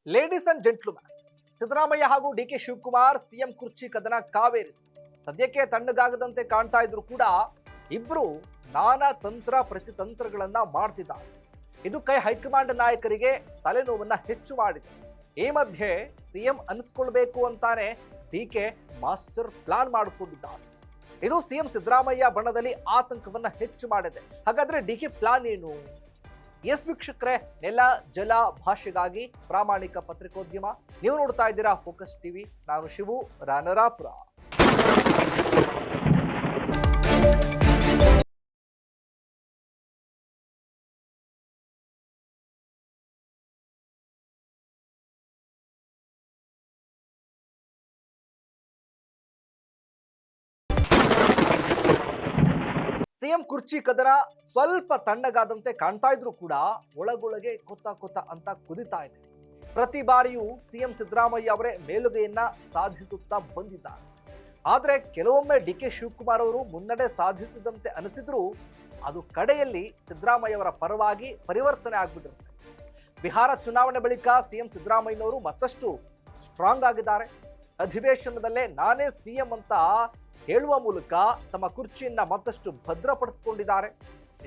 Ladies and gentleman, Siddaramaiah ಹಾಗೂ DK Shivakumar CM ಕುರ್ಚಿ ಕದನ ಕಾವೇರಿ ಸದ್ಯಕ್ಕೆ ತಣ್ಣಗಾಗದಂತೆ ಕಾಣ್ತಾ ಇದ್ರು ಕೂಡ ಇಬ್ರು ನಾನಾ ತಂತ್ರ ಪ್ರತಿತಂತ್ರಗಳನ್ನ ಮಾಡ್ತಿದ್ದಾರೆ. ಇದು ಹೈಕಮಾಂಡ್ ನಾಯಕರಿಗೆ ತಲೆನೋವನ್ನ ಹೆಚ್ಚು ಮಾಡಿದೆ. ಈ ಮಧ್ಯೆ ಸಿಎಂ ಅನಿಸ್ಕೊಳ್ಬೇಕು ಅಂತಾನೆ ಡಿಕೆ ಮಾಸ್ಟರ್ ಪ್ಲಾನ್ ಮಾಡಿಕೊಂಡಿದ್ದಾರೆ. ಇದು ಸಿಎಂ ಸಿದ್ದರಾಮಯ್ಯ ಬಣದಲ್ಲಿ ಆತಂಕವನ್ನ ಹೆಚ್ಚು ಮಾಡಿದೆ. ಹಾಗಾದ್ರೆ ಡಿಕೆ ಪ್ಲಾನ್ ಏನು? ಎಸ್ ವೀಕ್ಷಕರೇ, ನೆಲ ಜಲ ಭಾಷೆಗಾಗಿ ಪ್ರಾಮಾಣಿಕ ಪತ್ರಿಕೋದ್ಯಮ. ನೀವು ನೋಡ್ತಾ ಇದ್ದೀರಾ ಫೋಕಸ್ ಟಿವಿ. ನಾನು ಶಿವು ರಾನರಾಪುರ. ಸಿಎಂ ಕುರ್ಚಿ ಕದನ ಸ್ವಲ್ಪ ತಣ್ಣಗಾದಂತೆ ಕಾಣ್ತಾ ಇದ್ರು ಕೂಡ ಒಳಗೊಳಗೆ ಕೊತ್ತ ಅಂತ ಕುದಿತಾ ಇದೆ. ಪ್ರತಿ ಬಾರಿಯೂ ಸಿಎಂ ಸಿದ್ದರಾಮಯ್ಯ ಅವರೇ ಮೇಲುಗೆಯನ್ನ ಸಾಧಿಸುತ್ತಾ ಬಂದಿದ್ದಾರೆ. ಆದ್ರೆ ಕೆಲವೊಮ್ಮೆ ಡಿಕೆ ಶಿವಕುಮಾರ್ ಅವರು ಮುನ್ನಡೆ ಸಾಧಿಸಿದಂತೆ ಅನಿಸಿದ್ರು ಅದು ಕಡೆಯಲ್ಲಿ ಸಿದ್ದರಾಮಯ್ಯ ಅವರ ಪರವಾಗಿ ಪರಿವರ್ತನೆ ಆಗ್ಬಿಟ್ಟಿರುತ್ತೆ. ಬಿಹಾರ ಚುನಾವಣೆ ಬಳಿಕ ಸಿಎಂ ಸಿದ್ದರಾಮಯ್ಯನವರು ಮತ್ತಷ್ಟು ಸ್ಟ್ರಾಂಗ್ ಆಗಿದ್ದಾರೆ. ಅಧಿವೇಶನದಲ್ಲೇ ನಾನೇ ಸಿಎಂ ಅಂತ ಹೇಳುವ ಮೂಲಕ ತಮ್ಮ ಕುರ್ಚಿಯನ್ನ ಮತ್ತಷ್ಟು ಭದ್ರಪಡಿಸಿಕೊಂಡಿದ್ದಾರೆ.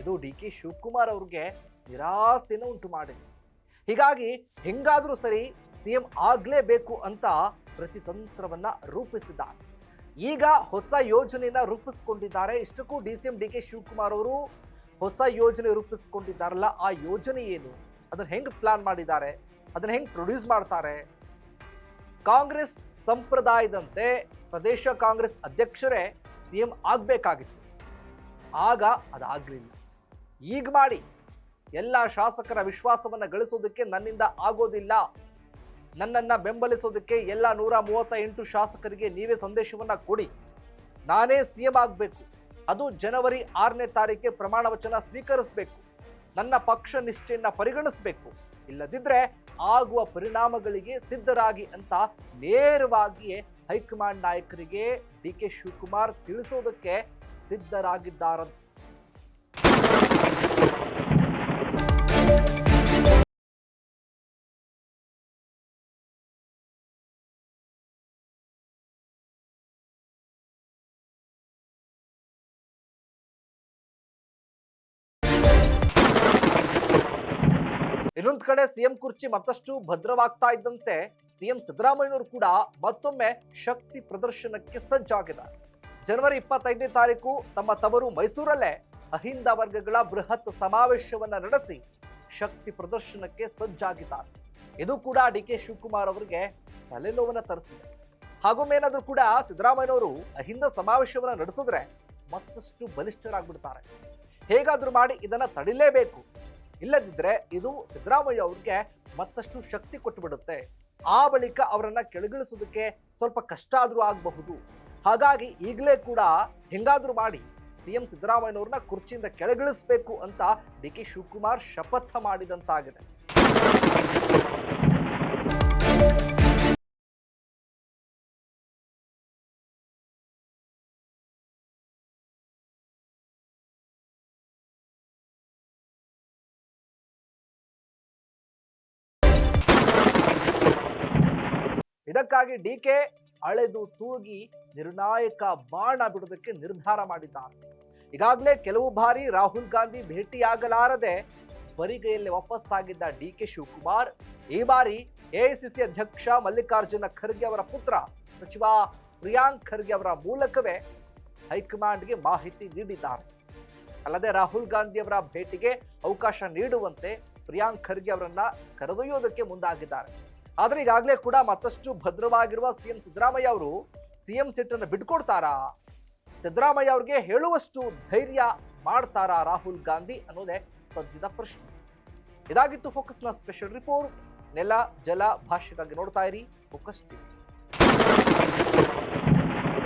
ಇದು ಡಿಕೆ ಶಿವಕುಮಾರ್ ಅವರಿಗೆ ನಿರಾಸೆಯನ್ನು ಉಂಟು ಮಾಡಿದೆ. ಹೀಗಾಗಿ ಹೆಂಗಾದ್ರೂ ಸರಿ ಸಿಎಂ ಆಗ್ಲೇಬೇಕು ಅಂತ ಪ್ರತಿತಂತ್ರವನ್ನ ರೂಪಿಸಿದ್ದಾರೆ. ಈಗ ಹೊಸ ಯೋಜನೆಯನ್ನ ರೂಪಿಸಿಕೊಂಡಿದ್ದಾರೆ. ಇಷ್ಟಕ್ಕೂ ಡಿಸಿಎಂ ಡಿಕೆ ಶಿವಕುಮಾರ್ ಅವರು ಹೊಸ ಯೋಜನೆ ರೂಪಿಸಿಕೊಂಡಿದ್ದಾರಲ್ಲ, ಆ ಯೋಜನೆ ಏನು, ಅದನ್ನ ಹೆಂಗ್ ಪ್ಲಾನ್ ಮಾಡಿದ್ದಾರೆ, ಅದನ್ನ ಹೆಂಗ್ ಪ್ರೊಡ್ಯೂಸ್ ಮಾಡ್ತಾರೆ? ಕಾಂಗ್ರೆಸ್ ಸಂಪ್ರದಾಯದಂತೆ ಪ್ರದೇಶ ಕಾಂಗ್ರೆಸ್ ಅಧ್ಯಕ್ಷರೇ ಸಿಎಂ ಆಗ್ಬೇಕಾಗಿತ್ತು. ಆಗ ಅದಾಗ್ಲಿಲ್ಲ. ಈಗ ಮಾಡಿ ಎಲ್ಲ ಶಾಸಕರ ವಿಶ್ವಾಸವನ್ನ ಗಳಿಸೋದಕ್ಕೆ ನನ್ನಿಂದ ಆಗೋದಿಲ್ಲ, ನನ್ನನ್ನ ಬೆಂಬಲಿಸೋದಕ್ಕೆ ಎಲ್ಲ 138 ಶಾಸಕರಿಗೆ ನೀವೇ ಸಂದೇಶವನ್ನ ಕೊಡಿ, ನಾನೇ ಸಿಎಂ ಆಗಬೇಕು, ಅದು ಜನವರಿ 6ನೇ ತಾರೀಕಿಗೆ ಪ್ರಮಾಣ ವಚನ ಸ್ವೀಕರಿಸಬೇಕು, ನನ್ನ ಪಕ್ಷ ನಿಷ್ಠೆಯನ್ನ ಪರಿಗಣಿಸಬೇಕು, ಇಲ್ಲದಿದ್ರೆ ಆಗುವ ಪರಿಣಾಮಗಳಿಗೆ ಸಿದ್ಧರಾಗಿ ಅಂತ ನೇರವಾಗಿಯೇ ಹೈಕಮಾಂಡ್ ನಾಯಕರಿಗೆ ಡಿಕೆ ಶಿವಕುಮಾರ್ ತಿಳಿಸೋದಕ್ಕೆ ಸಿದ್ಧರಾಗಿದ್ದಾರಂತೆ. ಇನ್ನೊಂದು ಕಡೆ ಸಿಎಂ ಕುರ್ಚಿ ಮತ್ತಷ್ಟು ಭದ್ರವಾಗ್ತಾ ಇದ್ದಂತೆ ಸಿಎಂ ಸಿದ್ದರಾಮಯ್ಯನವರು ಕೂಡ ಮತ್ತೊಮ್ಮೆ ಶಕ್ತಿ ಪ್ರದರ್ಶನಕ್ಕೆ ಸಜ್ಜಾಗಿದ್ದಾರೆ. ಜನವರಿ 25ನೇ ತಾರೀಕು ತಮ್ಮ ತವರು ಮೈಸೂರಲ್ಲೇ ಅಹಿಂದ ವರ್ಗಗಳ ಬೃಹತ್ ಸಮಾವೇಶವನ್ನ ನಡೆಸಿ ಶಕ್ತಿ ಪ್ರದರ್ಶನಕ್ಕೆ ಸಜ್ಜಾಗಿದ್ದಾರೆ. ಇದು ಕೂಡ ಡಿಕೆ ಶಿವಕುಮಾರ್ ಅವರಿಗೆ ತಲೆನೋವನ್ನ ತರಿಸಿದೆ. ಹಾಗೊಮ್ಮೇನಾದ್ರೂ ಕೂಡ ಸಿದ್ದರಾಮಯ್ಯನವರು ಅಹಿಂದ ಸಮಾವೇಶವನ್ನ ನಡೆಸಿದ್ರೆ ಮತ್ತಷ್ಟು ಬಲಿಷ್ಠರಾಗ್ಬಿಡ್ತಾರೆ. ಹೇಗಾದ್ರೂ ಮಾಡಿ ಇದನ್ನ ತಡಿಲೇಬೇಕು, ಇಲ್ಲದಿದ್ರೆ ಇದು ಸಿದ್ದರಾಮಯ್ಯ ಅವ್ರಿಗೆ ಮತ್ತಷ್ಟು ಶಕ್ತಿ ಕೊಟ್ಟು ಬಿಡುತ್ತೆ. ಆ ಬಳಿಕ ಅವರನ್ನ ಕೆಳಗಿಳಿಸೋದಕ್ಕೆ ಸ್ವಲ್ಪ ಕಷ್ಟ ಆದ್ರೂ ಆಗಬಹುದು. ಹಾಗಾಗಿ ಈಗಲೇ ಕೂಡ ಹೆಂಗಾದ್ರೂ ಮಾಡಿ ಸಿಎಂ ಸಿದ್ದರಾಮಯ್ಯನವ್ರನ್ನ ಕುರ್ಚಿಯಿಂದ ಕೆಳಗಿಳಿಸಬೇಕು ಅಂತ ಡಿಕೆ ಶಿವಕುಮಾರ್ ಶಪಥ ಮಾಡಿದಂತಾಗಿದೆ. ಇದಕ್ಕಾಗಿ ಡಿಕೆ ಅಳೆದು ತೂಗಿ ನಿರ್ಣಾಯಕ ಬಾಣ ಬಿಡೋದಕ್ಕೆ ನಿರ್ಧಾರ ಮಾಡಿದ್ದಾರೆ. ಈಗಾಗಲೇ ಕೆಲವು ಬಾರಿ ರಾಹುಲ್ ಗಾಂಧಿ ಭೇಟಿಯಾಗಲಾರದೆ ಬರಿಗೈಯಲ್ಲಿ ವಾಪಸ್ಸಾಗಿದ್ದ ಡಿಕೆ ಶಿವಕುಮಾರ್ ಈ ಬಾರಿ ಎಐಸಿಸಿ ಅಧ್ಯಕ್ಷ ಮಲ್ಲಿಕಾರ್ಜುನ ಖರ್ಗೆ ಅವರ ಪುತ್ರ ಸಚಿವ ಪ್ರಿಯಾಂಕ್ ಖರ್ಗೆ ಅವರ ಮೂಲಕವೇ ಹೈಕಮಾಂಡ್ಗೆ ಮಾಹಿತಿ ನೀಡಿದ್ದಾರೆ. ಅಲ್ಲದೆ ರಾಹುಲ್ ಗಾಂಧಿ ಅವರ ಭೇಟಿಗೆ ಅವಕಾಶ ನೀಡುವಂತೆ ಪ್ರಿಯಾಂಕ್ ಖರ್ಗೆ ಅವರನ್ನ ಕರೆದೊಯ್ಯೋದಕ್ಕೆ ಮುಂದಾಗಿದ್ದಾರೆ. ಆದ್ರೆ ಈಗಾಗಲೇ ಕೂಡ ಮತ್ತಷ್ಟು ಭದ್ರವಾಗಿರುವ ಸಿಎಂ ಸಿದ್ದರಾಮಯ್ಯ ಅವರು ಸಿಎಂ ಸೀಟನ್ನು ಬಿಟ್ಕೊಡ್ತಾರಾ, ಸಿದ್ದರಾಮಯ್ಯ ಅವ್ರಿಗೆ ಹೇಳುವಷ್ಟು ಧೈರ್ಯ ಮಾಡ್ತಾರಾ ರಾಹುಲ್ ಗಾಂಧಿ ಅನ್ನೋದೇ ಸದ್ಯದ ಪ್ರಶ್ನೆ. ಇದಾಗಿತ್ತು ಫೋಕಸ್ನ ಸ್ಪೆಷಲ್ ರಿಪೋರ್ಟ್. ನೆಲ ಜಲ ಭಾಷೆಗಾಗಿ ನೋಡ್ತಾ ಇರಿ ಫೋಕಸ್ ಟಿವಿ.